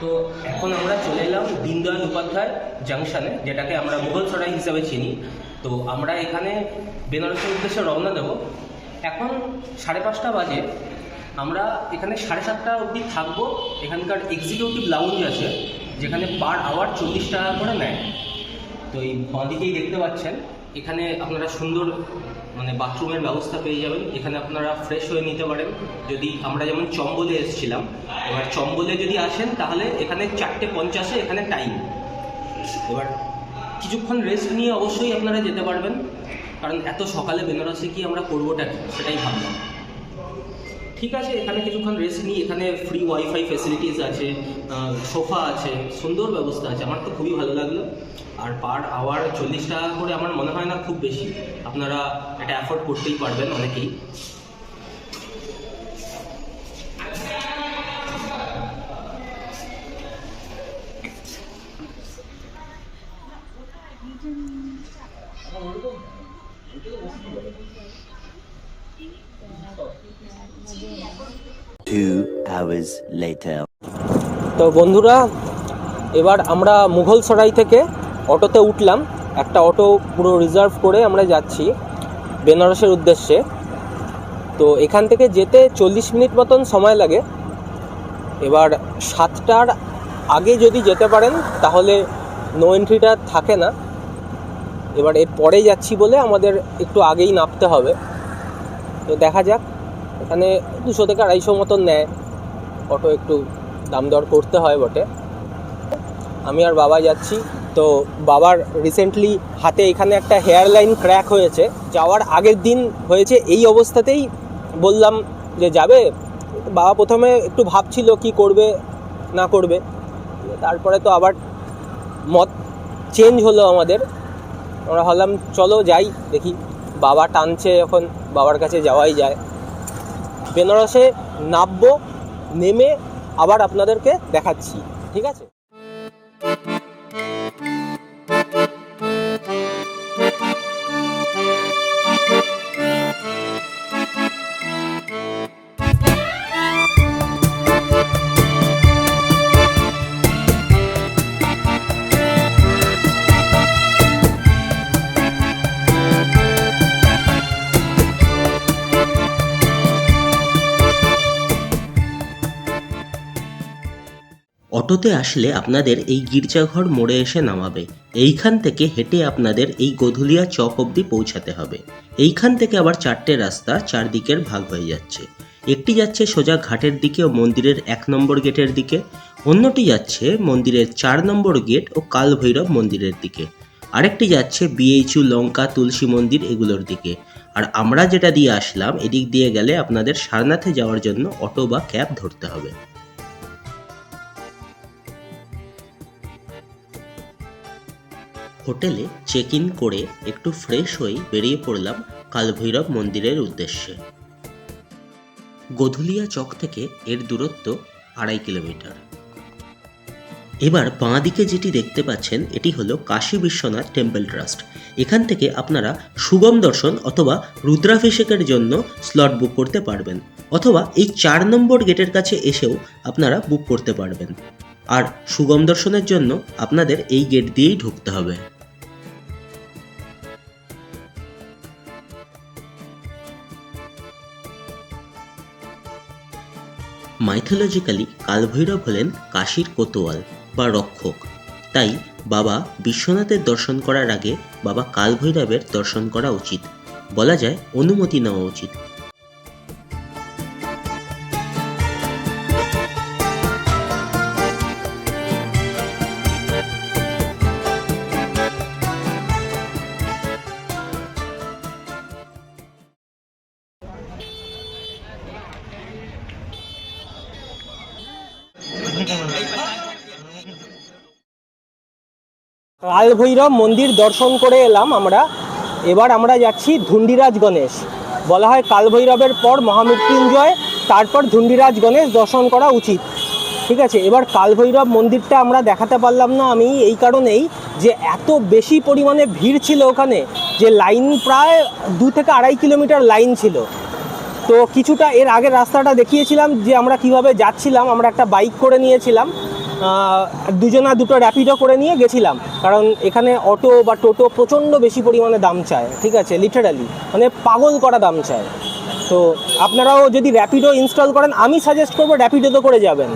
তো এখন আমরা চলে এলাম দীনদয়াল উপাধ্যায় জাংশনে, যেটাকে আমরা মুঘল সরাই হিসাবে চিনি। তো আমরা এখানে বেনারসের উদ্দেশ্যে রওনা দেব। এখন 5:30 বাজে। আমরা এখানে 7:30 অবধি থাকবো। এখানকার এক্সিকিউটিভ লাউঞ্জ আছে, যেখানে পার আওয়ার 40 টাকা করে নেয়। তো এই বাঁদিকেই দেখতে পাচ্ছেন, এখানে আপনারা সুন্দর বাথরুমের ব্যবস্থা পেয়ে যাবেন। এখানে আপনারা ফ্রেশ হয়ে নিতে পারেন। যদি আমরা যেমন চম্বলে এসেছিলাম, এবার চম্বলে যদি আসেন তাহলে এখানে 4:50 এখানে টাইম। এবার কিছুক্ষণ রেস্ট নিয়ে অবশ্যই আপনারা যেতে পারবেন, কারণ এত সকালে বেনারসে কি আমরা করবোটা কি সেটাই ভাবলাম। ঠিক আছে, এখানে কিছুক্ষণ রেস্ট নিই। এখানে ফ্রি ওয়াইফাই ফেসিলিটিস আছে, সোফা আছে, সুন্দর ব্যবস্থা আছে। আমার তো খুবই ভালো লাগলো। আর পার আওয়ার 40 টাকা করে আমার মনে হয় না খুব বেশি। আপনারা এটা অ্যাফোর্ড করতেই পারবেন অনেকেই। Two hours later. তো বন্ধুরা, এবার আমরা মুঘল সরাই থেকে অটোতে উঠলাম। একটা অটো পুরো রিজার্ভ করে আমরা যাচ্ছি বেনারসের উদ্দেশ্যে। তো এখান থেকে যেতে 40 মিনিট মতন সময় লাগে। এবার 7টার আগে যদি যেতে পারেন তাহলে নো এন্ট্রিটা থাকে না। এবার এর পরে যাচ্ছি বলে আমাদের একটু আগেই নামতে হবে। তো দেখা যাক, এখানে 200 থেকে 250 মতন নেয় অটো। একটু দাম দর করতে হয় বটে। আমি আর বাবা যাচ্ছি। তো বাবার রিসেন্টলি হাতে এখানে একটা হেয়ার লাইন ক্র্যাক হয়েছে। যাওয়ার আগের দিন হয়েছে। এই অবস্থাতেই বললাম যে যাবে। বাবা প্রথমে একটু ভাবছিল কি করবে না করবে, তারপরে তো আবার মত চেঞ্জ হলো আমাদের। আমরা ভাবলাম চলো যাই, দেখি বাবা টানছে এখন, বাবার কাছে যাওয়াই যায়। বেনারসে নামবো, নেমে আবার আপনাদেরকে দেখাচ্ছি, ঠিক আছে? অটোতে আসলে আপনাদের এই গির্জাঘর মোড়ে এসে নামাবে। এইখান থেকে হেঁটে আপনাদের এই গোধুলিয়া চক অবধি পৌঁছাতে হবে। এইখান থেকে আবার 4টে রাস্তা 4 দিকের ভাগ হয়ে যাচ্ছে। একটি যাচ্ছে সোজা ঘাটের দিকে ও মন্দিরের 1 নম্বর গেটের দিকে, অন্যটি যাচ্ছে মন্দিরের 4 নম্বর গেট ও কালভৈরব মন্দিরের দিকে, আরেকটি যাচ্ছে বিএইচইউ, লঙ্কা, তুলসী মন্দির এগুলোর দিকে। আর আমরা যেটা দিয়ে আসলাম, এদিক দিয়ে গেলে আপনাদের সারনাথে যাওয়ার জন্য অটো বা ক্যাব ধরতে হবে। হোটেলে চেক ইন করে একটু ফ্রেশ হয়ে বেরিয়ে পড়লাম কালভৈরব মন্দিরের উদ্দেশ্যে। গোধুলিয়া চক থেকে এর দূরত্ব 2.5 কিলোমিটার। এবার বাঁ দিকে যেটি দেখতে পাচ্ছেন, এটি হলো কাশী বিশ্বনাথ টেম্পল ট্রাস্ট। এখান থেকে আপনারা সুগম দর্শন অথবা রুদ্রাভিষেকের জন্য স্লট বুক করতে পারবেন, অথবা এই 4 নম্বর গেটের কাছে এসেও আপনারা বুক করতে পারবেন। আর সুগম দর্শনের জন্য আপনাদের এই গেট দিয়েই ঢুকতে হবে। মাইথোলজিক্যালি কালভৈরব হলেন কাশীর কোতোয়াল বা রক্ষক। তাই বাবা বিশ্বনাথের দর্শন করার আগে বাবা কালভৈরবের দর্শন করা উচিত, বলা যায় অনুমতি নেওয়া উচিত। কালভৈরব মন্দির দর্শন করে এলাম আমরা। এবার আমরা যাচ্ছি ধুন্ডিরাজ গণেশ। বলা হয় কালভৈরবের পর মহামৃত্যুঞ্জয়, তারপর ধুন্ডিরাজ গণেশ দর্শন করা উচিত। ঠিক আছে, এবার কালভৈরব মন্দিরটা আমরা দেখাতে পারলাম না আমি এই কারণেই যে এত বেশি পরিমাণে ভিড় ছিল ওখানে, যে লাইন প্রায় 2 থেকে 2.5 কিলোমিটার লাইন ছিল। তো কিছুটা এর আগের রাস্তাটা দেখিয়েছিলাম যে আমরা কিভাবে যাচ্ছিলাম। আমরা একটা বাইক করে নিয়েছিলাম। দুজনা দুটো র্যাপিডো করে নিয়ে গেছিলাম, কারণ এখানে অটো বা টোটো প্রচণ্ড বেশি পরিমাণে দাম চায়, ঠিক আছে, লিটারালি মানে পাগল করা দাম চায়। তো আপনারাও যদি র্যাপিডো ইনস্টল করেন, আমি সাজেস্ট করবো র্যাপিডোতে করে যাবেন।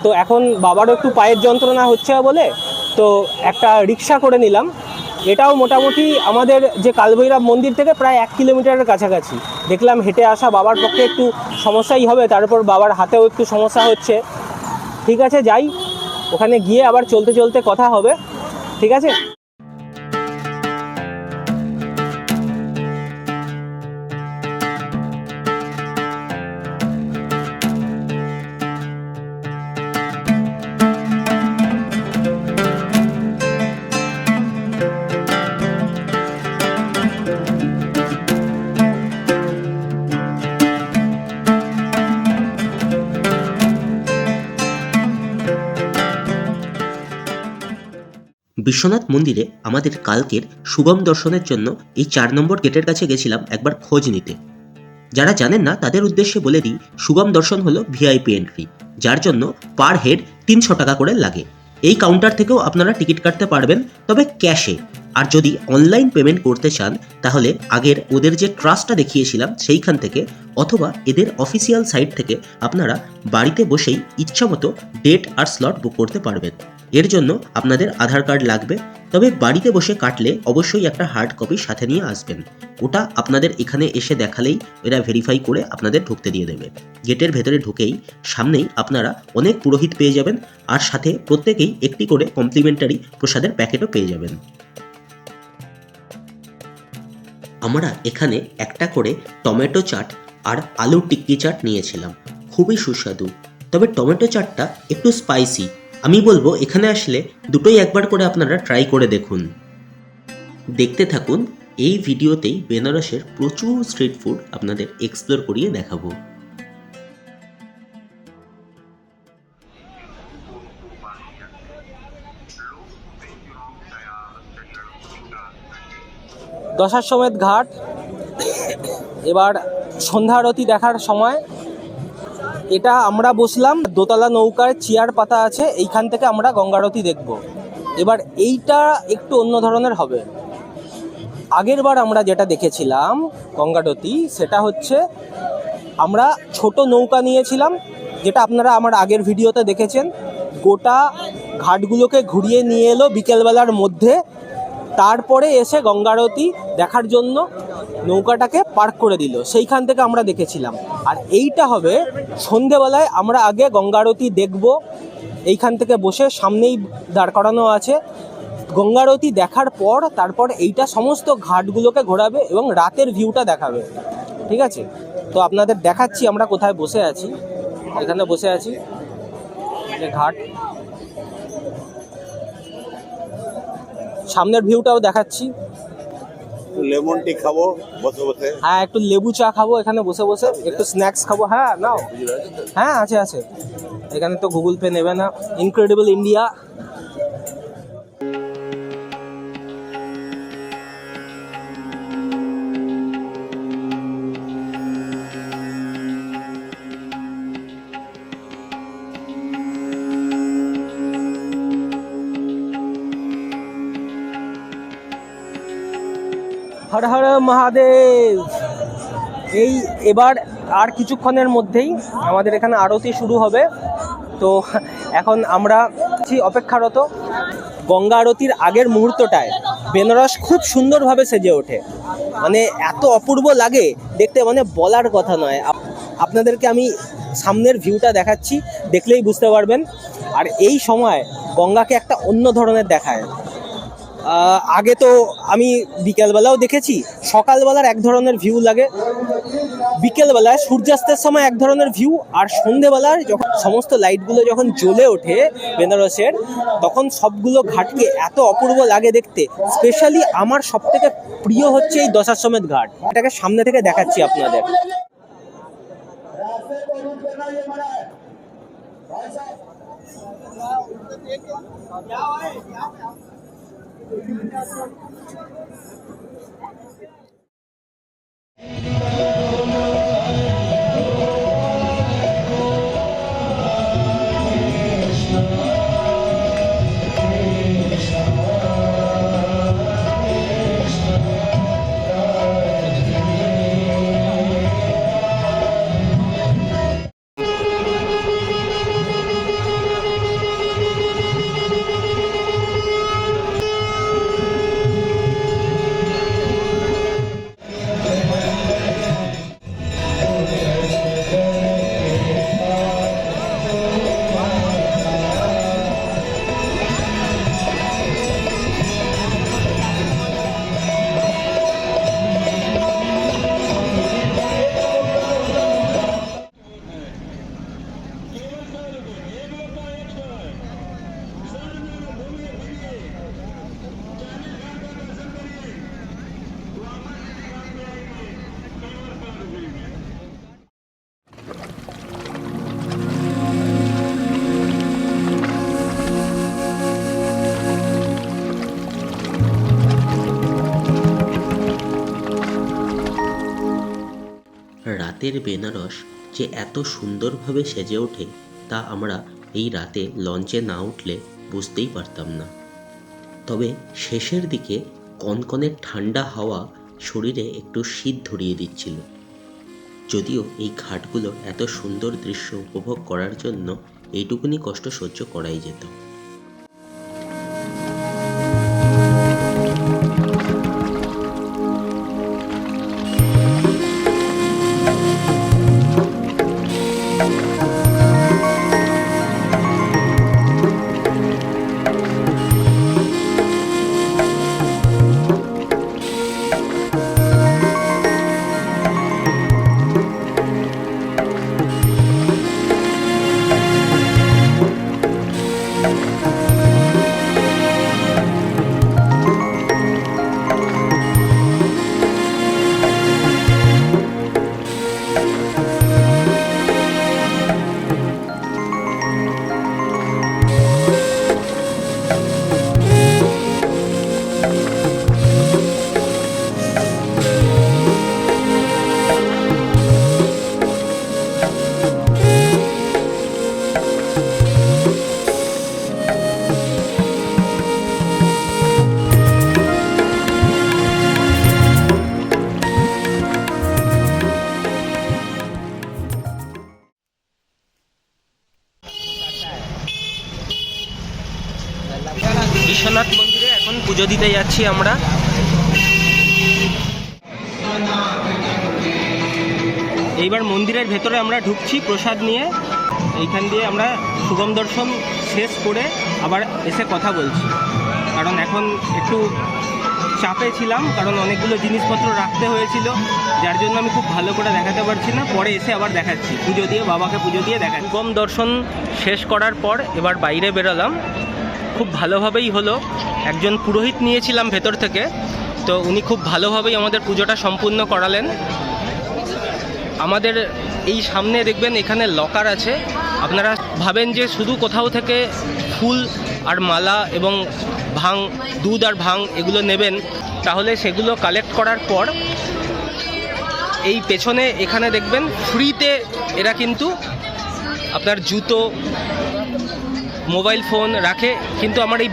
তো এখন বাবারও একটু পায়ের যন্ত্রণা হচ্ছে বলে তো একটা রিক্সা করে নিলাম। এটাও মোটামুটি আমাদের যে কালভৈরব মন্দির থেকে প্রায় 1 কিলোমিটারের কাছাকাছি। দেখলাম হেঁটে আসা বাবার পক্ষে একটু সমস্যাই হবে, তারপর বাবার হাতেও একটু সমস্যা হচ্ছে। ঠিক আছে, যাই, ওখানে গিয়ে আবার চলতে চলতে কথা হবে, ঠিক আছে। বিশ্বনাথ মন্দিরে আমাদের কালকের শুভম দর্শনের জন্য এই 4 নম্বর গেটের কাছে গেছিলাম একবার খোঁজ নিতে। যারা জানেন না তাদের উদ্দেশ্যে বলে দিই, শুভম দর্শন হলো ভিআইপি এন্ট্রি, যার জন্য পার হেড 300 টাকা করে লাগে। এই কাউন্টার থেকেও আপনারা টিকিট কাটতে পারবেন, তবে ক্যাশে। আর যদি অনলাইন পেমেন্ট করতে চান তাহলে আগের ওদের যে ট্রাস্টটা দেখিয়েছিলাম সেইখান থেকে, অথবা এদের অফিসিয়াল সাইট থেকে আপনারা বাড়িতে বসেই ইচ্ছামতো ডেট আর স্লট বুক করতে পারবেন। এর জন্য আপনাদের আধার কার্ড লাগবে, তবে বাড়িতে বসে কাটলে অবশ্যই একটা হার্ড কপি সাথে নিয়ে আসবেন। ওটা আপনাদের এখানে এসে দেখালেই এরা ভেরিফাই করে আপনাদের ঢুকতে দিয়ে দেবে। গেটের ভেতরে ঢুকেই সামনেই আপনারা অনেক পুরোহিত পেয়ে যাবেন, আর সাথে প্রত্যেকেই একটি করে কমপ্লিমেন্টারি প্রসাদের প্যাকেটও পেয়ে যাবেন। আমরা এখানে একটা করে টমেটো চাট আর আলু টিক্কি চাট নিয়েছিলাম, খুবই সুস্বাদু। তবে টমেটো চাটটা একটু স্পাইসি। আমি বলবো এখানে আসলে দুটোই একবার করে আপনারা ট্রাই করে দেখুন। দেখতে থাকুন, এই ভিডিওতেই বেনারসের প্রচুর স্ট্রিট ফুড আপনাদের এক্সপ্লোর করিয়ে দেখাবো। দশাশ্বমেধ ঘাট, এবার সন্ধ্যা আরতি দেখার সময়। এটা আমরা বসলাম, দোতলা নৌকার চেয়ার পাতা আছে, এইখান থেকে আমরা গঙ্গারতি দেখব। এবার এইটা একটু অন্য ধরনের হবে। আগের বার আমরা যেটা দেখেছিলাম গঙ্গারতি, সেটা হচ্ছে আমরা ছোট নৌকা নিয়েছিলাম, যেটা আপনারা আমার আগের ভিডিওতে দেখেছেন। গোটা ঘাটগুলোকে ঘুরিয়ে নিয়ে এলো বিকেলবেলার মধ্যে, তারপরে এসে গঙ্গারতি দেখার জন্য নৌকাটাকে পার্ক করে দিল, সেইখান থেকে আমরা দেখেছিলাম। আর এইটা হবে সন্ধেবেলায়, আমরা আগে গঙ্গারতি দেখব, এইখান থেকে বসে, সামনেই দাঁড় করানো আছে। গঙ্গারতি দেখার পর তারপর এইটা সমস্ত ঘাটগুলোকে ঘোরাবে এবং রাতের ভিউটা দেখাবে, ঠিক আছে। তো আপনাদের দেখাচ্ছি আমরা কোথায় বসে আছি। এখানে বসে আছি, যে ঘাট, সামনের ভিউটাও দেখাচ্ছি। লেমন টি খাবো বসে বসে। হ্যাঁ, একটু লেবু চা খাবো এখানে বসে বসে, একটু স্ন্যাক্স খাবো। হ্যাঁ নাও, হ্যাঁ আছে আছে, এখানে তো গুগল পে নেবে না। Incredible India. হর হর মহাদেব। এবার আর কিছুক্ষণের মধ্যেই আমাদের এখানে আরতি শুরু হবে। তো এখন আমরা অপেক্ষারত। গঙ্গা আরতির আগের মুহূর্তটায় বেনারস খুব সুন্দরভাবে সেজে ওঠে, মানে এত অপূর্ব লাগে দেখতে, মানে বলার কথা নয়। আপনাদেরকে আমি সামনের ভিউটা দেখাচ্ছি, দেখলেই বুঝতে পারবেন। আর এই সময় গঙ্গাকে একটা অন্য ধরনের দেখায়। আগে তো আমি বিকেলবেলাও দেখেছি, সকালবেলার এক ধরনের ভিউ লাগে, বিকেলবেলায় সূর্যাস্তের সময় এক ধরনের ভিউ, আর সন্ধেবেলার যখন সমস্ত লাইটগুলো যখন জ্বলে ওঠে বেনারসের, তখন সবগুলো ঘাটকে এত অপূর্ব লাগে দেখতে। স্পেশালি আমার সবথেকে প্রিয় হচ্ছে এই দশাশ্বমেধ ঘাট, এটাকে সামনে থেকে দেখাচ্ছি আপনাদের। রাতের বেনারস যে এত সুন্দরভাবে সেজে ওঠে তা আমরা এই রাতে লঞ্চে না উঠলে বুঝতেই পারতাম না। তবে শেষের দিকে কনকনে ঠান্ডা হাওয়া শরীরে একটু শীত ধরিয়ে দিচ্ছিল। যদিও এই ঘাটগুলোর এত সুন্দর দৃশ্য উপভোগ করার জন্য এইটুকুনি কষ্ট সহ্য করাই যেত। বিশ্বনাথ মন্দিরে এখন পুজো দিতে যাচ্ছি আমরা। এইবার মন্দিরের ভেতরে আমরা ঢুকছি প্রসাদ নিয়ে। এইখান দিয়ে আমরা সুগম দর্শন শেষ করে আবার এসে কথা বলছি, কারণ এখন একটু চাপে ছিলাম, কারণ অনেকগুলো জিনিসপত্র রাখতে হয়েছিল, যার জন্য আমি খুব ভালো করে দেখাতে পারছি না। পরে এসে আবার দেখাচ্ছি, পুজো দিয়ে বাবাকে পুজো দিয়ে দেখাচ্ছি। সুগম দর্শন শেষ করার পর এবার বাইরে বেরোলাম। খুব ভালোভাবেই হলো। একজন পুরোহিত নিয়েছিলাম ভেতর থেকে, তো উনি খুব ভালোভাবেই আমাদের পুজোটা সম্পূর্ণ করালেন। আমাদের এই সামনে দেখবেন এখানে লকার আছে। আপনারা ভাবেন যে শুধু কোথাও থেকে ফুল আর মালা এবং ভাং, দুধ আর ভাং এগুলো নেবেন, তাহলে সেগুলো কালেক্ট করার পর এই পেছনে এখানে দেখবেন ফ্রিতে এরা কিন্তু আপনার জুতো, মোবাইল ফোন রাখে। কিন্তু আমার এই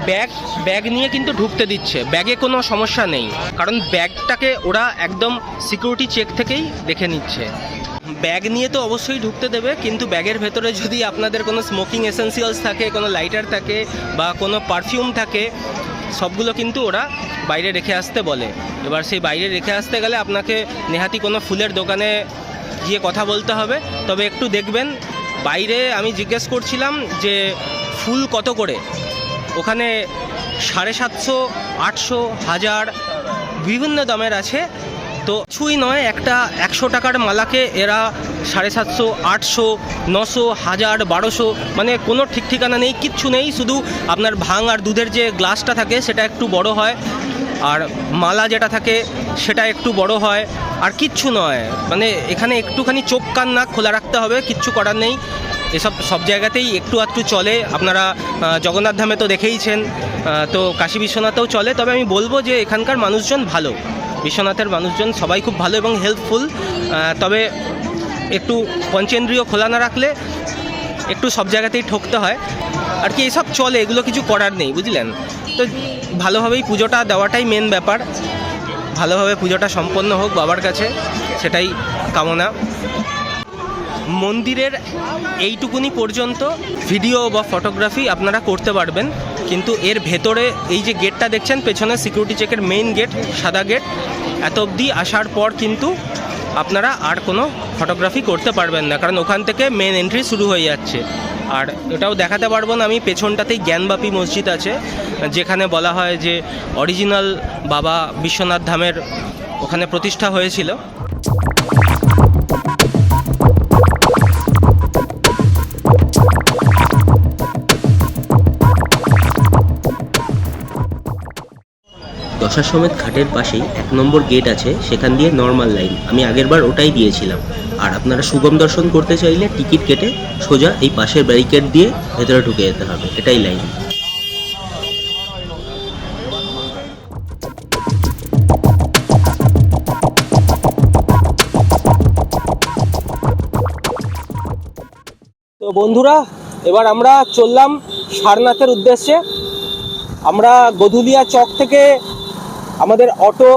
ব্যাগ নিয়ে কিন্তু ঢুকতে দিচ্ছে, ব্যাগে কোনো সমস্যা নেই, কারণ ব্যাগটাকে ওরা একদম সিকিউরিটি চেক থেকেই দেখে নিচ্ছে। ব্যাগ নিয়ে তো অবশ্যই ঢুকতে দেবে, কিন্তু ব্যাগের ভেতরে যদি আপনাদের কোনো স্মোকিং এসেন্সিয়ালস থাকে, কোনো লাইটার থাকে বা কোনো পারফিউম থাকে, সবগুলো কিন্তু ওরা বাইরে রেখে আসতে বলে। এবার সেই বাইরে রেখে আসতে গেলে আপনাকে নেহাতি কোনো ফুলের দোকানে গিয়ে কথা বলতে হবে। তবে একটু দেখবেন বাইরে, আমি জিজ্ঞেস করছিলাম যে ফুল কত করে, ওখানে 750, 800, 1000 বিভিন্ন দামের আছে। তো কিছুই নয়, একটা 100 টাকার মালাকে এরা 750, 800, 900, 1000, 1200, মানে কোনো ঠিক ঠিকানা নেই, কিচ্ছু নেই। শুধু আপনার ভাং আর দুধের যে গ্লাসটা থাকে সেটা একটু বড় হয়, আর মালা যেটা থাকে সেটা একটু বড় হয়, আর কিচ্ছু নয়। মানে এখানে একটুখানি চোখ কান নাক খোলা রাখতে হবে, কিচ্ছু করার নেই। এসব সব জায়গাতেই একটু আধটু চলে। আপনারা জগন্নাথ ধামে তো দেখেইছেন, তো কাশী বিশ্বনাথেও চলে। তবে আমি বলবো যে এখানকার মানুষজন ভালো, বিশ্বনাথের মানুষজন সবাই খুব ভালো এবং হেল্পফুল। তবে একটু পঞ্চেন্দ্রিয় খোলা না রাখলে একটু সব জায়গাতেই ঠকতে হয় আর কি। এসব চলে, এগুলো কিছু করার নেই, বুঝলেন তো। ভালোভাবেই পুজোটা দেওয়াটাই মেন ব্যাপার। ভালোভাবে পুজোটা সম্পন্ন হোক বাবার কাছে, সেটাই কামনা। মন্দিরের এইটুকুনি পর্যন্ত ভিডিও বা ফটোগ্রাফি আপনারা করতে পারবেন, কিন্তু এর ভেতরে এই যে গেটটা দেখছেন পেছনে, সিকিউরিটি চেকের মেইন গেট, সাদা গেট, এত অবধি আসার পর কিন্তু আপনারা আর কোনো ফটোগ্রাফি করতে পারবেন না, কারণ ওখান থেকে মেন এন্ট্রি শুরু হয়ে যাচ্ছে। আর এটাও দেখাতে পারবো না আমি, পেছনটাতেই জ্ঞানবাপী মসজিদ আছে, যেখানে বলা হয় যে অরিজিনাল বাবা বিশ্বনাথ ধামের ওখানে প্রতিষ্ঠা হয়েছিল। দশাশ্বমেধ ঘাটের পাশেই 1 নম্বর গেট আছে, সেখান দিয়ে নর্মাল লাইন, আমি আগেরবার ওটাই দিয়েছিলাম। আর আপনারা সুগম দর্শন করতে চাইলে টিকিট কেটে সোজা এই পাশের ব্যারিকেড দিয়ে ভেতরে ঢুকে যেতে হবে, এটাই লাইন। বন্ধুরা, এবার আমরা চললাম সারনাথের উদ্দেশ্যে। আমরা গধুলিয়া চক থেকে আমাদের অটো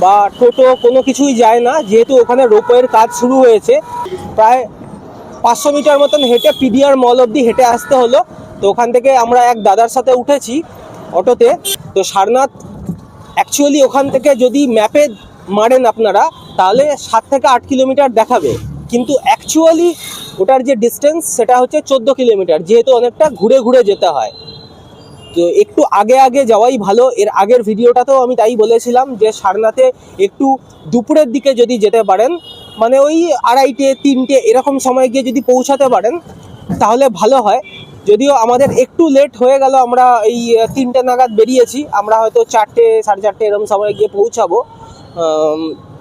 বা টোটো কোনো কিছুই যায় না, যেহেতু ওখানে রোপওয়ের কাজ শুরু হয়েছে। প্রায় 500 মিটার মতন হেঁটে পিডিআর মল অবধি হেঁটে আসতে হলো। তো ওখান থেকে আমরা এক দাদার সাথে উঠেছি অটোতে। তো সারনাথ অ্যাকচুয়ালি ওখান থেকে যদি ম্যাপে মারেন আপনারা, তাহলে 7 থেকে 8 কিলোমিটার দেখাবে, কিন্তু অ্যাকচুয়ালি ওটার যে ডিস্টেন্স সেটা হচ্ছে 14 কিলোমিটার, যেহেতু অনেকটা ঘুরে ঘুরে যেতে হয়। তো একটু আগে আগে যাওয়াই ভালো। এর আগের ভিডিওটাতেও আমি তাই বলেছিলাম যে সারনাথে একটু দুপুরের দিকে যদি যেতে পারেন, মানে ওই 2:30 3টে এরকম সময় গিয়ে যদি পৌঁছাতে পারেন তাহলে ভালো হয়। যদিও আমাদের একটু লেট হয়ে গেল, আমরা এই 3টে নাগাদ বেরিয়েছি, আমরা হয়তো 4টে 4:30 এরকম সময় গিয়ে পৌঁছাবো।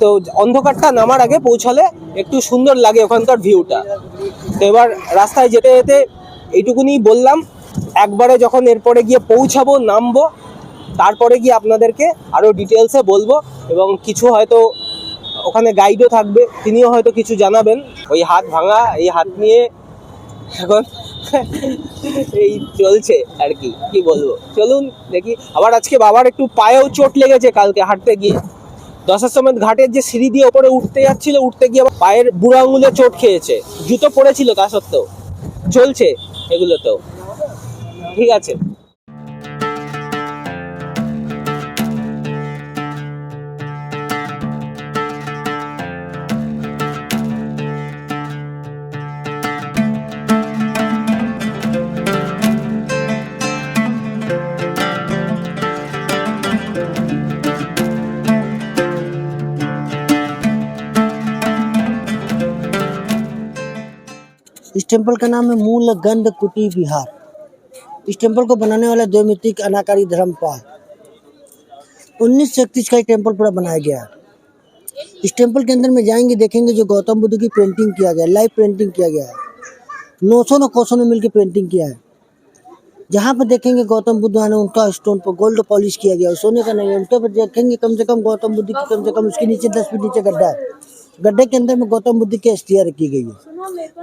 তো অন্ধকারটা নামার আগে পৌঁছালে একটু সুন্দর লাগে ওখানকার ভিউটা। তো এবার রাস্তায় যেতে যেতে এইটুকুনি বললাম, একবারে যখন এরপরে গিয়ে পৌঁছাবো নামবো, তারপরে গিয়ে আপনাদেরকে আরও ডিটেলসে বলবো, এবং কিছু হয়তো ওখানে গাইডও থাকবে, তিনিও হয়তো কিছু জানাবেন। ওই হাত ভাঙা, এই হাত নিয়ে এখন এই চলছে আর কি, কি বলবো। চলুন দেখি। আবার আজকে বাবার একটু পায়েও চোট লেগেছে কালকে হাঁটতে গিয়ে। দশাশ্বমেধ ঘাটের যে সিঁড়ি দিয়ে ওপরে উঠতে যাচ্ছিল, উঠতে গিয়ে আবার পায়ের বুড়ো আঙুলে চোট খেয়েছে। জুতো পরেছিল তা সত্ত্বেও। চলছে এগুলোতেও। ঠিক আছে। इस टेम्पल का नाम है मूल गंध कुटी विहार। इस टेम्पल को बनाने वाला द्वैमितिक अनाकारी धर्मपाल 1931 का ये टेम्पल पूरा बनाया गया है। इस टेम्पल के अंदर में जाएंगे, देखेंगे जो गौतम बुद्ध की पेंटिंग किया गया है, लाइव पेंटिंग किया गया है। 900 कोसों में मिलकर पेंटिंग किया है। जहाँ पर देखेंगे गौतम बुद्ध ने उनका स्टोन पर गोल्ड पॉलिश किया गया है, सोने का नहीं है। उनके पर देखेंगे कम से कम गौतम बुद्ध की कम से कम उसके नीचे 10 फीट नीचे गड्ढा है। गड्ढे के अंदर में गौतम बुद्ध की अस्थियां रखी गई है।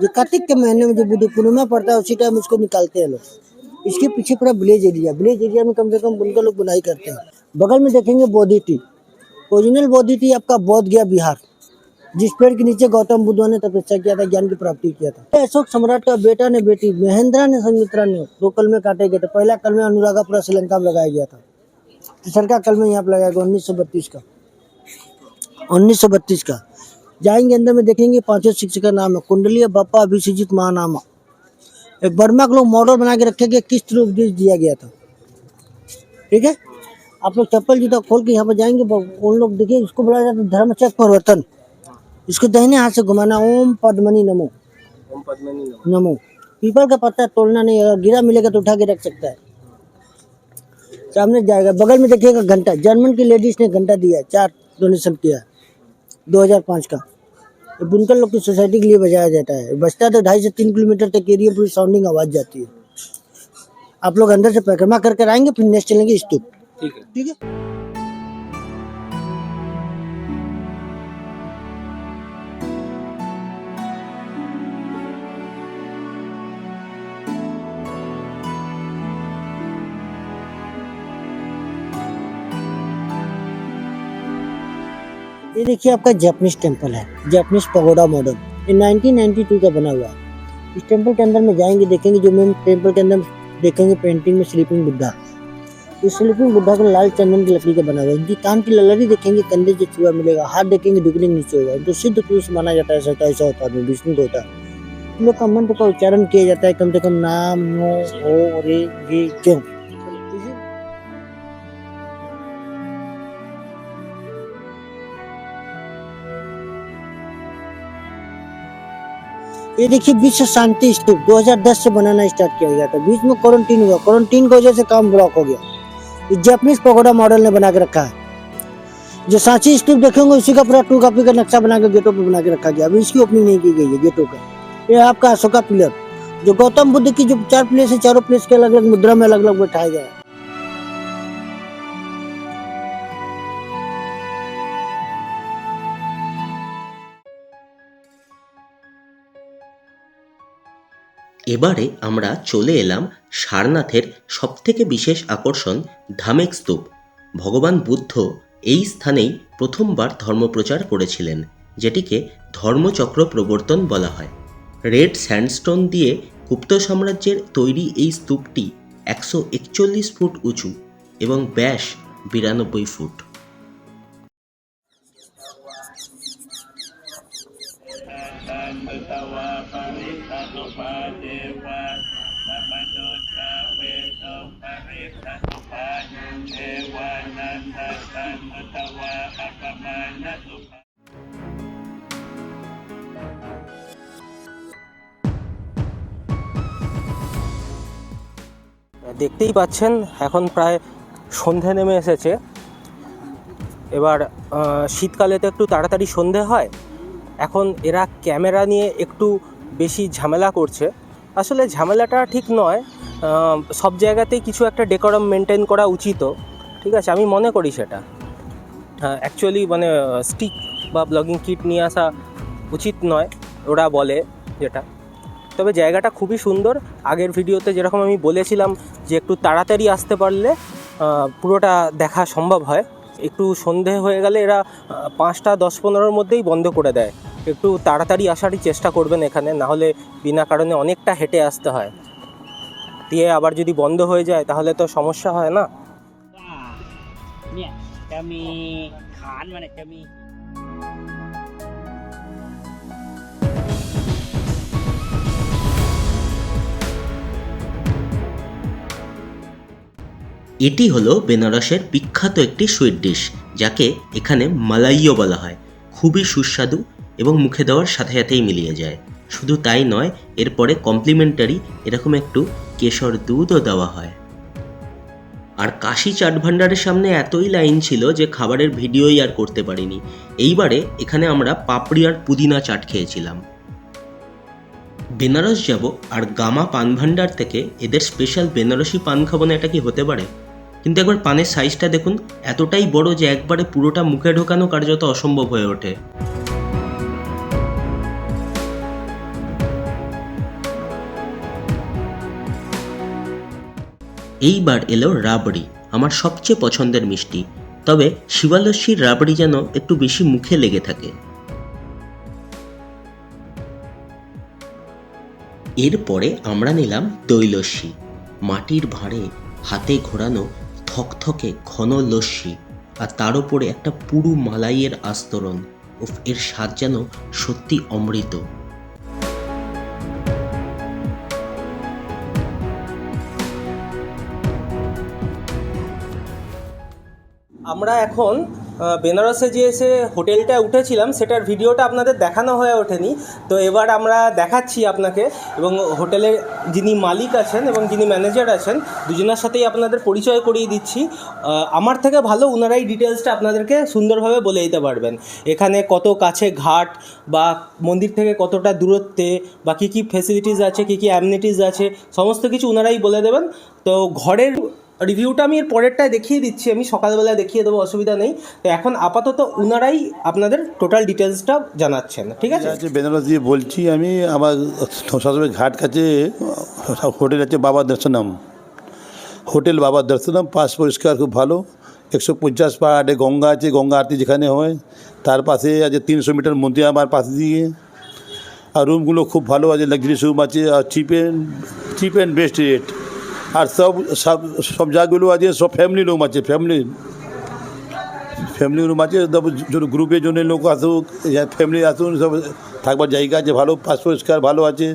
जो कार्तिक के महीने में जो बुद्ध पूर्णिमा पड़ता है, उसी टाइम उसको निकालते हैं लोग। इसके पीछे पूरा विलेज एरिया में कम से कम बुनकर लोग बुनाई करते हैं। बगल में देखेंगे बोधि टी, ओरिजिनल बोधि टी आपका बोध गया बिहार, जिस पेड़ के नीचे गौतम बुद्ध ने तपस्या किया था, ज्ञान की प्राप्ति किया था। अशोक सम्राट का बेटा ने बेटी महेंद्रा ने संमित्रा ने 2 कलमे काटे गए थे। पहला कलमे अनुराधापुरा श्रीलंका में लगाया गया था। तीसरा का कलमे यहाँ पर लगाया गया 1932 का। जाएंगे अंदर में देखेंगे 5 शिक्षक का नाम है कुंडलीय बप्पा अभिषेजित महानामा। एक बर्मा को लोग मॉडल बना के रखेंगे, किस तरह उपदेश दिया गया था। ठीक है, आप लोग चप्पल जूता खोल के यहाँ पर जाएंगे, उन लोग देखिए, इसको बोला जाता है धर्मचक्र परिवर्तन। इसको दाहिने हाथ से घुमाना, ओम पद्मनी नमो, ओम पद्मनी नमो। पीपल का पत्ता तोड़ना नहीं, अगर गिरा मिलेगा तो उठा के रख सकता है, सामने जाएगा। बगल में देखिएगा घंटा, जर्मन की लेडीज ने घंटा दिया, 4 डोनेशन किया 2005 का। ये बुनकर लोग की सोसाइटी के लिए बजाया जाता है। बजता है तो 2.5 से 3 किलोमीटर तक एरिया पूरी साउंडिंग आवाज जाती है। आप लोग अंदर से परिक्रमा करके आएंगे, फिर नेक्स्ट चलेंगे स्तूप। ठीक है। ठीक है। ये देखिए आपका जापानीज टेम्पल है, जापानीज पगोडा मॉडल। ये 1992 का बना हुआ है। इस टेम्पल के अंदर में जाएंगे, देखेंगे जो मेन टेम्पल के अंदर देखेंगे पेंटिंग में स्लीपिंग बुद्धा। इस स्लीपिंग बुद्धा को लाल चंदन की लकड़ी का बना हुआ है। इनकी कान की ललरी देखेंगे, कंधे से छुआ मिलेगा, हाथ देखेंगे डुगलिंग नीचे होगा। तो सिद्ध पुरुष माना जाता है, ऐसा होता है, विष्णु को होता है। इन लोग का मंत्र का उच्चारण किया जाता है कम से कम नाम नो हो रे गे क्यों। ये देखिए विश्व शांति स्तूप 2010 से बनाना स्टार्ट किया गया था। बीच में क्वारंटीन हुआ, क्वारंटीन की वजह से काम ब्लॉक हो गया। ये जापानीज पगोडा मॉडल ने बना के रखा है। जो सांची स्तूप देखेंगे उसी का पूरा 2 कॉपी का नक्शा बना के गेटों पे बना के रखा गया। अभी इसकी ओपनिंग नहीं की गई है गेटों का। ये आपका अशोका पिलर, जो गौतम बुद्ध की जो 4 प्लेस है, चारों प्लेस के अलग अलग मुद्रा में अलग अलग बैठाया गया है। এবারে আমরা চলে এলাম সারনাথের সবথেকে বিশেষ আকর্ষণ ধামেক স্তূপ। ভগবান বুদ্ধ এই স্থানেই প্রথমবার ধর্মপ্রচার করেছিলেন, যেটিকে ধর্মচক্র প্রবর্তন বলা হয়। রেড স্যান্ডস্টোন দিয়ে গুপ্ত সাম্রাজ্যের তৈরি এই স্তূপটি 141 ফুট উঁচু এবং ব্যাস 92 ফুট। দেখতেই পাচ্ছেন এখন প্রায় সন্ধে নেমে এসেছে। এবার শীতকালে তো একটু তাড়াতাড়ি সন্ধে হয়। এখন এরা ক্যামেরা নিয়ে একটু বেশি ঝামেলা করছে। আসলে ঝামেলাটা ঠিক নয়, সব জায়গাতেই কিছু একটা ডেকোরাম মেনটেন করা উচিত, ঠিক আছে, আমি মনে করি সেটা। অ্যাকচুয়ালি মানে স্টিক বা ব্লগিং কিট নিয়ে আসা উচিত নয় ওরা বলে যেটা। তবে জায়গাটা খুবই সুন্দর। আগের ভিডিওতে যেরকম আমি বলেছিলাম যে একটু তাড়াতাড়ি আসতে পারলে পুরোটা দেখা সম্ভব হয়। একটু সন্ধে হয়ে গেলে এরা 5টা 10-15-র মধ্যেই বন্ধ করে দেয়। একটু তাড়াতাড়ি আসারই চেষ্টা করবেন এখানে, না হলে বিনা কারণে অনেকটা হেঁটে আসতে হয়। দিয়ে আবার যদি বন্ধ হয়ে যায় তাহলে তো সমস্যা হয় না। เนี่ยจะมีฐานมันเนี่ยจะมี এটি হলো বেনারসের বিখ্যাত একটি সুইট ডিশ, যাকে এখানে মালাইও বলা হয়। খুবই সুস্বাদু এবং মুখে দেওয়ার সাথে সাথেই মিলিয়ে যায়। শুধু তাই নয়, এরপরে কমপ্লিমেন্টারি এরকম একটু কেশর দুধও দেওয়া হয়। আর কাশি চাট ভান্ডারের সামনে এতই লাইন ছিল যে খাবারের ভিডিওই আর করতে পারিনি। এইবারে এখানে আমরা পাপড়ি আর পুদিনা চাট খেয়েছিলাম। বেনারস যাব আর গামা পান ভান্ডার থেকে এদের স্পেশাল বেনারসি পান খাবো না, এটা কি হতে পারে? কিন্তু একবার পানের সাইজটা দেখুন, এতটাই বড় যে একবারে পুরোটা মুখে ঢোকানো কার্যত অসম্ভব হয়ে ওঠে। এইবার এলো রাবড়ি, আমার সবচেয়ে পছন্দের মিষ্টি। তবে শিবালস্যির রাবড়ি যেন একটু বেশি মুখে লেগে থাকে। এরপরে আমরা নিলাম দই লস্যি। মাটির ভাঁড়ে হাতে ঘোরানো থকথকে ঘন লস্যি, আর তার উপরে একটা পুরু মালাইয়ের আস্তরণ। উফ, এর স্বাদ যেন সত্যি অমৃত। আমরা এখন বেনারসে যে এসে হোটেলটা উঠেছিলাম সেটার ভিডিওটা আপনাদের দেখানো হয়ে ওঠেনি, তো এবার আমরা দেখাচ্ছি আপনাকে। এবং হোটেলের যিনি মালিক আছেন এবং যিনি ম্যানেজার আছেন দুজনের সাথেই আপনাদের পরিচয় করিয়ে দিচ্ছি। আমার থেকে ভালো ওনারাই ডিটেলসটা আপনাদেরকে সুন্দরভাবে বলে দিতে পারবেন। এখানে কত কাছে ঘাট বা মন্দির থেকে কতটা দূরত্বে বা কী কী ফেসিলিটিস আছে, কী কী অ্যামিনিটিস আছে, সমস্ত কিছু ওনারাই বলে দেবেন। তো ঘরের রিভিউটা আমি এর পরেরটায় দেখিয়ে দিচ্ছি, আমি সকালবেলায় দেখিয়ে দেবো, অসুবিধা নেই। তো এখন আপাতত ওনারাই আপনাদের টোটাল ডিটেলসটা জানাচ্ছেন, ঠিক আছে? বেনারস দিয়ে বলছি আমি। আমার সবসময় ঘাট কাছে হোটেল আছে বাবা দর্শনম, হোটেল বাবা দর্শনম। পাশ পরিষ্কার খুব ভালো। 150 পাহাড়ে গঙ্গা আছে, গঙ্গা আরতি যেখানে হয় তার পাশে আছে 300 মিটার মন্দির আমার পাশে দিয়ে। আর রুমগুলো খুব ভালো আছে, লাক্সারিয়াস রুম আছে, আর চিপ অ্যান্ড বেস্ট রেট। আর সব জায়গাগুলো আছে, সব ফ্যামিলি রুম আছে, ফ্যামিলি রুম আছে। গ্রুপের জন্য লোক আসুক, ফ্যামিলি আসুন, সব থাকবার জায়গা আছে ভালো, পাশ পরিষ্কার ভালো আছে।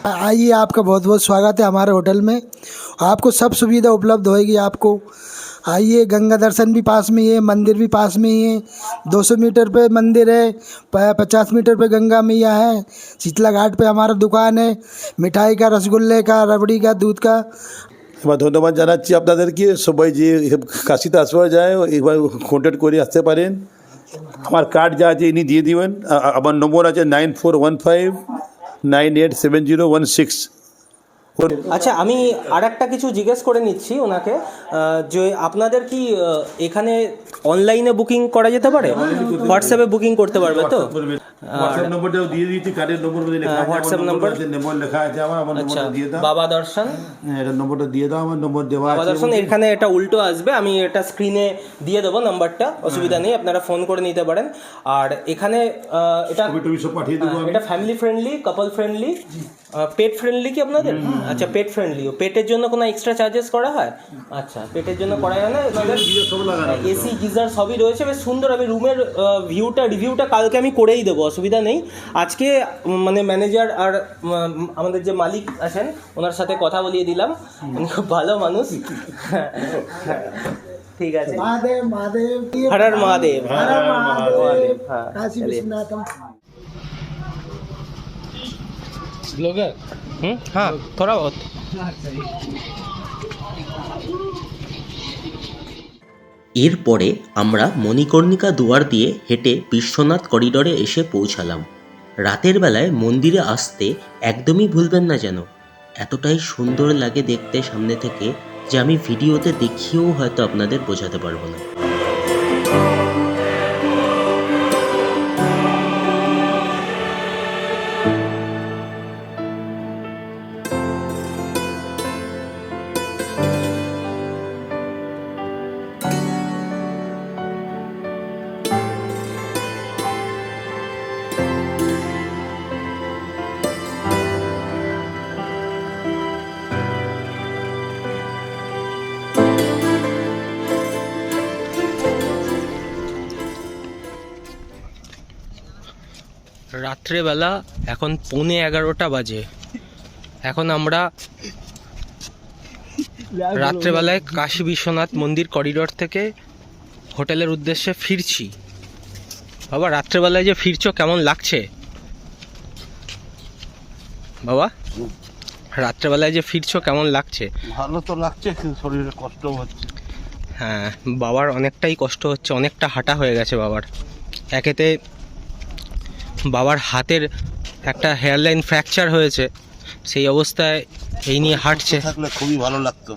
आइए, आपका बहुत बहुत स्वागत है हमारे होटल में। आपको सब सुविधा उपलब्ध होएगी आपको। आइए, गंगा दर्शन भी पास में ही है, मंदिर भी पास में ही है। 200 मीटर पे मंदिर है, 50 मीटर पे गंगा मैया है। शीतला घाट पे हमारा दुकान है, मिठाई का, रसगुल्ले का, रबड़ी का, दूध का। এবার ধন্যবাদ জানাচ্ছি আপনাদেরকে। সবাই যে কাশিতে আসবার যায় এবার কন্ট্যাক্ট করে আসতে পারেন। আমার কার্ড যা আছে ইনি দিয়ে দিবেন। আমার নম্বর আছে 9415987016। আচ্ছা, আমি আর একটা কিছু জিজ্ঞেস করে নিচ্ছি ওনাকে। যে আপনাদের কি এখানে অনলাইনে বুকিং করা যেতে পারে? হোয়াটসঅ্যাপে বুকিং করতে পারবে তো? হোয়াটসঅ্যাপ নম্বরটাও দিয়ে দিয়েছি, কার্ডের নম্বর লেখা আছে, হোয়াটসঅ্যাপ নম্বর লেখা আছে আমার আচ্ছা, নম্বরটা দিয়ে দাও। বাবা দর্শন, এটা নম্বরটা দিয়ে দাও, আমার নম্বর দেওয়া বাবা আছে। দর্শন, এখানে এটা উল্টো আসবে, আমি এটা স্ক্রিনে দিয়ে দেবো নাম্বারটা, অসুবিধা নেই, আপনারা ফোন করে নিতে পারেন। আর এখানে এটা ছবি সব পাঠিয়ে দেবো আমি। এটা family friendly, couple friendly, pet friendly কি আপনাদের? আচ্ছা, পেট ফ্রেন্ডলি। পেটের জন্য কোনো এক্সট্রা চার্জেস করা হয়? আচ্ছা, পেটের জন্য করা হয় না। এসি গিজার সবই রয়েছে, বেশ সুন্দর। আমি রুমের রিভিউটা কালকে আমি করেই দেবো, অসুবিধা নেই। আজকে মানে ম্যানেজার আর আমাদের যে মালিক আছেন ওনার সাথে কথা বলিয়ে দিলাম, উনি খুব ভালো মানুষ। ঠিক আছে, महादेव महादेव हर हर महादेव, हर हर महादेव, हाँ, काशी चलिए। विश्वनाथम। हाँ थोड़ा बहुत। এরপরে আমরা মণিকর্ণিকা দুয়ার দিয়ে হেঁটে বিশ্বনাথ করিডোরে এসে পৌঁছালাম। রাতের বেলায় মন্দিরে আসতে একদমই ভুলবেন না যেন। এতটাই সুন্দর লাগে দেখতে সামনে থেকে যে আমি ভিডিওতে দেখিয়েও হয়তো আপনাদের বোঝাতে পারবো না। রাত্রেবেলা এখন 11:15 বাজে। এখন আমরা রাত্রেবেলায় কাশী বিশ্বনাথ মন্দির করিডোর থেকে হোটেলের উদ্দেশ্যে ফিরছি। বাবা, রাত্রেবেলায় যে ফিরছো কেমন লাগছে? বাবা, রাত্রেবেলায় যে ফিরছো কেমন লাগছে? ভালো তো লাগছে, কিন্তু শরীরে কষ্ট হচ্ছে। হ্যাঁ, বাবার অনেকটাই কষ্ট হচ্ছে, অনেকটা হাঁটা হয়ে গেছে বাবার। একেতে বাবার হাতের একটা হেয়ারলাইন ফ্র্যাকচার হয়েছে, সেই অবস্থায় এই নিয়ে হাঁটছে। থাকলে খুবই ভালো লাগতো,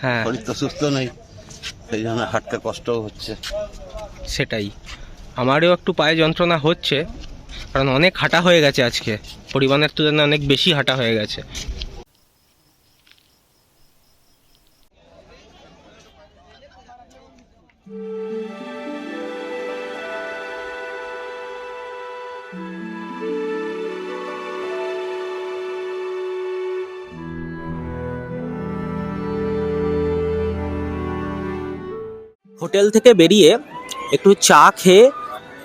হ্যাঁ শরীর তো সুস্থ নেই, সেই জন্য হাঁটতে কষ্টও হচ্ছে। সেটাই, আমারও একটু পায়ে যন্ত্রণা হচ্ছে, কারণ অনেক হাঁটা হয়ে গেছে আজকে, পরিমাণের তুলনায় অনেক বেশি হাঁটা হয়ে গেছে। হোটেল থেকে বেরিয়ে একটু চা খেয়ে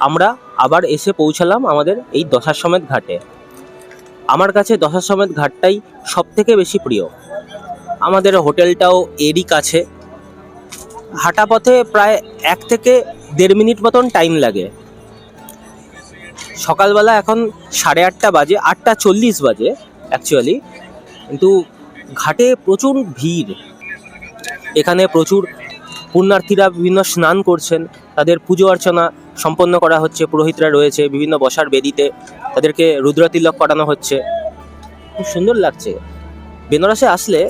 আমরা আবার এসে পৌঁছালাম আমাদের এই দশাশ্বমেধ ঘাটে। আমার কাছে দশাশ্বমেধ ঘাটটাই সব থেকে বেশি প্রিয়। আমাদের হোটেলটাও এরই কাছে, হাঁটা পথে প্রায় 1 থেকে 1.5 মিনিট মতন টাইম লাগে। সকালবেলা এখন 8:30 বাজে, 8:40 বাজে অ্যাকচুয়ালি, কিন্তু ঘাটে প্রচুর ভিড়। এখানে প্রচুর পুণ্যার্থীরা বিভিন্ন স্নান করছেন, তাদের পুজো অর্চনা সম্পন্ন করা হচ্ছে, পুরোহিতরা রয়েছে বিভিন্ন বসার বেদিতে, তাদেরকে রুদ্রতিলক করানো হচ্ছে। খুব সুন্দর লাগছে। বেনারসে আসলে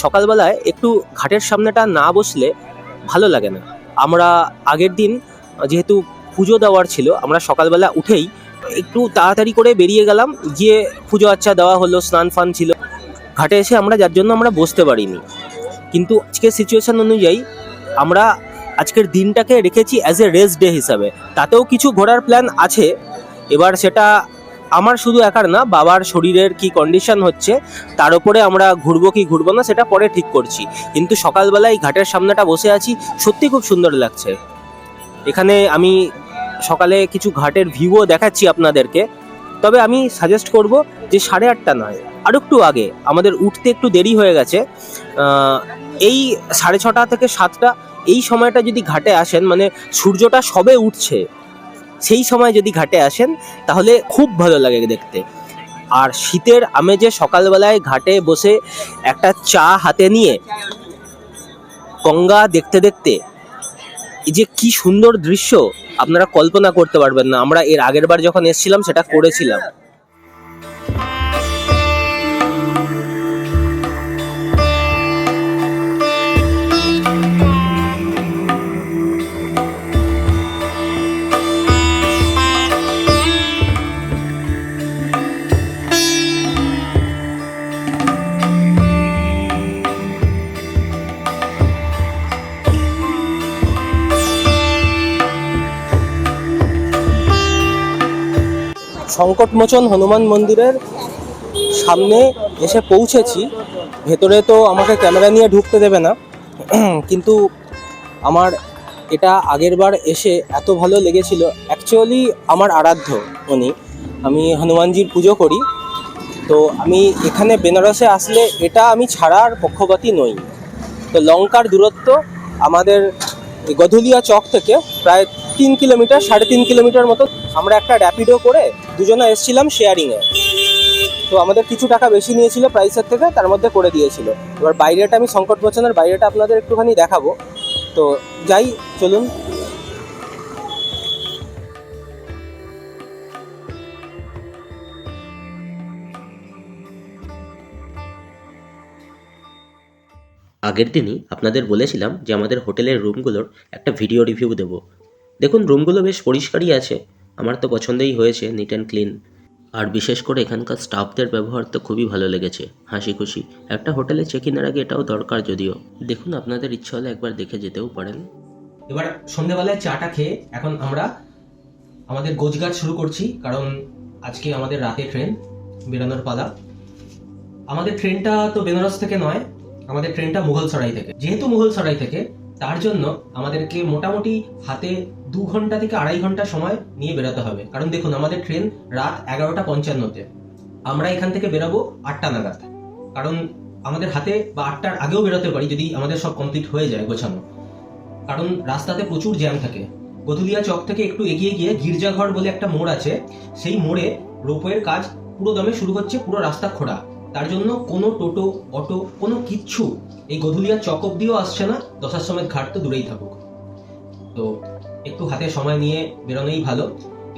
সকালবেলায় একটু ঘাটের সামনেটা না বসলে ভালো লাগে না। আমরা আগের দিন যেহেতু পুজো দেওয়ার ছিল, আমরা সকালবেলা উঠেই একটু তাড়াতাড়ি করে বেরিয়ে গেলাম, গিয়ে পুজো আচ্ছা দেওয়া হলো, স্নান ফান ছিল। ঘাটে এসে যার জন্য আমরা বসতে পারিনি, কিন্তু আজকের সিচুয়েশন অনুযায়ী আমরা আজকের দিনটাকে রেখেছি অ্যাজ এ রেস্ট ডে হিসাবে। তাতেও কিছু ঘোরার প্ল্যান আছে, এবার সেটা আমার শুধু একার না, বাবার শরীরের কি কন্ডিশন হচ্ছে তার উপরে আমরা ঘুরবো কি ঘুরবো না সেটা পরে ঠিক করছি। কিন্তু সকালবেলায় ঘাটের সামনেটা বসে আছি, সত্যি খুব সুন্দর লাগছে। এখানে আমি সকালে কিছু ঘাটের ভিউও দেখাচ্ছি আপনাদেরকে, তবে আমি সাজেস্ট করব যে 8:30 নয়, আর একটু আগে, আমাদের উঠতে একটু দেরি হয়ে গেছে। এই 6:30 থেকে 7টা এই সময়টা যদি ঘাটে আসেন, মানে সূর্যটা সবে উঠছে, সেই সময় যদি ঘাটে আসেন তাহলে খুব ভালো লাগে দেখতে। আর শীতের আমেজে সকালবেলায় ঘাটে বসে একটা চা হাতে নিয়ে গঙ্গা দেখতে দেখতে এই যে কি সুন্দর দৃশ্য আপনারা কল্পনা করতে পারবেন না। আমরা এর আগের বার যখন এসেছিলাম সেটা করেছিলাম। সংকটমোচন হনুমান মন্দিরের সামনে এসে পৌঁছেছি। ভেতরে তো আমাকে ক্যামেরা নিয়ে ঢুকতে দেবে না, কিন্তু আমার এটা আগেরবার এসে এত ভালো লেগেছিল। অ্যাকচুয়ালি আমার আরাধ্য উনি, আমি হনুমানজির পুজো করি। তো আমি এখানে বেনারসে আসলে এটা আমি ছাড়ার পক্ষপাতী নই। তো লঙ্কার দূরত্ব আমাদের গধুলিয়া চক থেকে প্রায় 3 কিলোমিটার, 3.5 কিলোমিটার মতো। আমরা একটা র্যাপিডো করে দুজনে এসেছিলাম শেয়ারিংয়ে। তো আমাদের কিছু টাকা বেশি নিয়েছিল প্রাইসের থেকে, তার মধ্যে করে দিয়েছিল। এবার বাইরেটা আমি সংকটমোচনের বাইরেটা আপনাদের একটুখানি দেখাবো। তো যাই, চলুন। আগের দিনই আপনাদের বলেছিলাম যে আমাদের হোটেলের রুমগুলোর একটা ভিডিও রিভিউ দেব। দেখুন, রুমগুলো বেশ পরিষ্কারই আছে, আমার তো পছন্দই হয়েছে, নিট অ্যান্ড ক্লিন। আর বিশেষ করে এখানকার স্টাফদের ব্যবহার তো খুবই ভালো লেগেছে, হাসি খুশি। একটা হোটেলে চেক ইনের আগে এটাও দরকার যদিও। দেখুন, আপনাদের ইচ্ছা হলে একবার দেখে যেতেও পারেন। এবার সন্ধ্যেবেলায় চাটা খেয়ে এখন আমরা আমাদের গোছগাছ শুরু করছি, কারণ আজকে আমাদের রাতে ট্রেন, বেরোনোর পালা। আমাদের ট্রেনটা তো বেনারস থেকে নয়, আমাদের ট্রেনটা মুঘলসরাই থেকে। যেহেতু মুঘলসরাই থেকে, তার জন্য আমাদেরকে মোটামুটি হাতে 2 ঘন্টা থেকে 2.5 ঘন্টা সময় নিয়ে বেরোতে হবে। কারণ দেখুন, আমাদের ট্রেন রাত 11:55-তে। আমরা এখান থেকে বেরোবো 8টা নাগাদ। কারণ আমাদের হাতে বা 8টার আগেও বেরোতে পারি যদি আমাদের সব কমপ্লিট হয়ে যায় গোছানো। কারণ রাস্তাতে প্রচুর জ্যাম থাকে। গধুলিয়া চক থেকে একটু এগিয়ে গিয়ে গির্জাঘর বলে একটা মোড় আছে, সেই মোড়ে রোপওয়ের কাজ পুরো দমে শুরু হচ্ছে, পুরো রাস্তা খোঁড়া। তার জন্য কোনো টোটো, অটো, কোনো কিচ্ছু এই গধুলিয়া চক অব্দিও আসছে না। দশাশ্বমেধ ঘাট তো দূরেই থাকুক। তো একটু হাতে সময় নিয়ে বেরোনোই ভালো।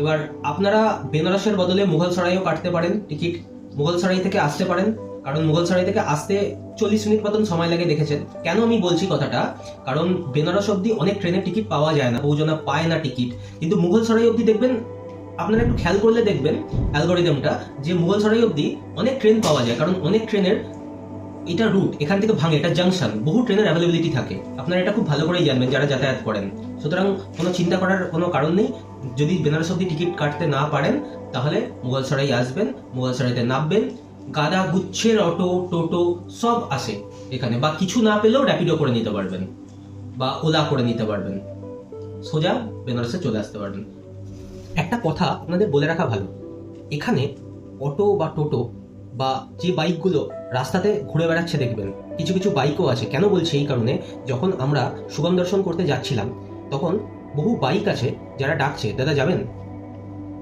এবার আপনারা বেনারসের বদলে মুঘলসরাইও কাটতে পারেন টিকিট। মুঘলসরাই থেকে আসতে পারেন, কারণ মুঘলসরাই থেকে আসতে 40 মিনিট মতন সময় লাগে দেখেছেন। কেন আমি বলছি কথাটা, কারণ বেনারস অব্দি অনেক ট্রেনের টিকিট পাওয়া যায় না, বহুজনা পায় না টিকিট। কিন্তু মুঘলসরাই অব্দি দেখবেন, আপনারা একটু খেয়াল করলে দেখবেন অ্যালগোরিদমটা, যে মুঘলসরাই অব্দি অনেক ট্রেন পাওয়া যায়। কারণ অনেক ট্রেনের এটা রুট, এখান থেকে ভাঙে, এটা জাংশন, বহু ট্রেনের অ্যাভেলেবিলিটি থাকে। আপনারা এটা খুব ভালো করেই জানবেন যারা যাতায়াত করেন। সুতরাং কোনো চিন্তা করার কোনো কারণ নেই। যদি বেনারস অব্দি টিকিট কাটতে না পারেন, তাহলে মুঘলসরাই আসবেন, মুঘলসরাইতে নামবেন। গাদা গুচ্ছের অটো, টোটো সব আসে এখানে, বা কিছু না পেলেও র্যাপিডো করে নিতে পারবেন বা ওলা করে নিতে পারবেন, সোজা বেনারসে চলে আসতে পারবেন। একটা কথা আপনাদের বলে রাখা ভালো, এখানে অটো বা টোটো বা যে বাইকগুলো রাস্তাতে ঘুরে বেড়াচ্ছে দেখবেন, কিছু কিছু বাইকও আছে। কেন বলছি এই কারণে, যখন আমরা শুভম দর্শন করতে যাচ্ছিলাম তখন বহু বাইক আছে যারা ডাকছে, দাদা যাবেন,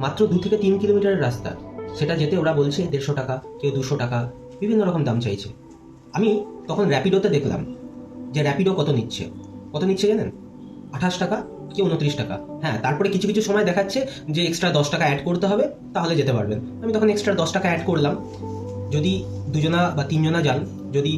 মাত্র 2 থেকে 3 কিলোমিটারের রাস্তা। সেটা যেতে ওরা বলছে 150 টাকা, কেউ 200 টাকা, বিভিন্ন রকম দাম চাইছে। আমি তখন র্যাপিডোতে দেখলাম যে র্যাপিডো কত নিচ্ছে জানেন? 28 টাকা, কেউ 29 টাকা। হ্যাঁ, তারপরে কিছু কিছু সময় দেখাচ্ছে যে এক্সট্রা 10 টাকা অ্যাড করতে হবে, তাহলে যেতে পারবেন। আমি তখন এক্সট্রা 10 টাকা অ্যাড করলাম। যদি 2 জনা বা 3 জনা যান, যদি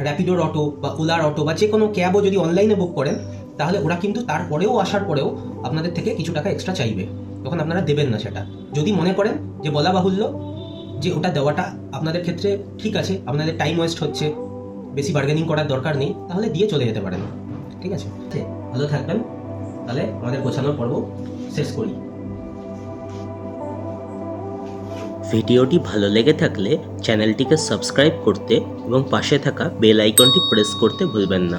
র্যাপিডোর অটো বা ওলার অটো বা যে কোনো ক্যাবও যদি অনলাইনে বুক করেন, তাহলে ওরা কিন্তু তারপরেও আসার পরেও আপনাদের থেকে কিছু টাকা এক্সট্রা চাইবে। তখন আপনারা দেবেন না সেটা। যদি মনে করেন যে বলা বাহুল্য যে ওটা দেওয়াটা আপনাদের ক্ষেত্রে ঠিক আছে, আপনাদের টাইম ওয়েস্ট হচ্ছে, বেশি বার্গেনিং করার দরকার নেই, তাহলে দিয়ে চলে যেতে পারেন। ঠিক আছে, ভালো থাকবেন। তাহলে আমাদের গোছানোর পর্ব শেষ করি। ভিডিওটি ভালো লেগে থাকলে চ্যানেলটিকে সাবস্ক্রাইব করতে এবং পাশে থাকা বেল আইকনটি প্রেস করতে ভুলবেন না।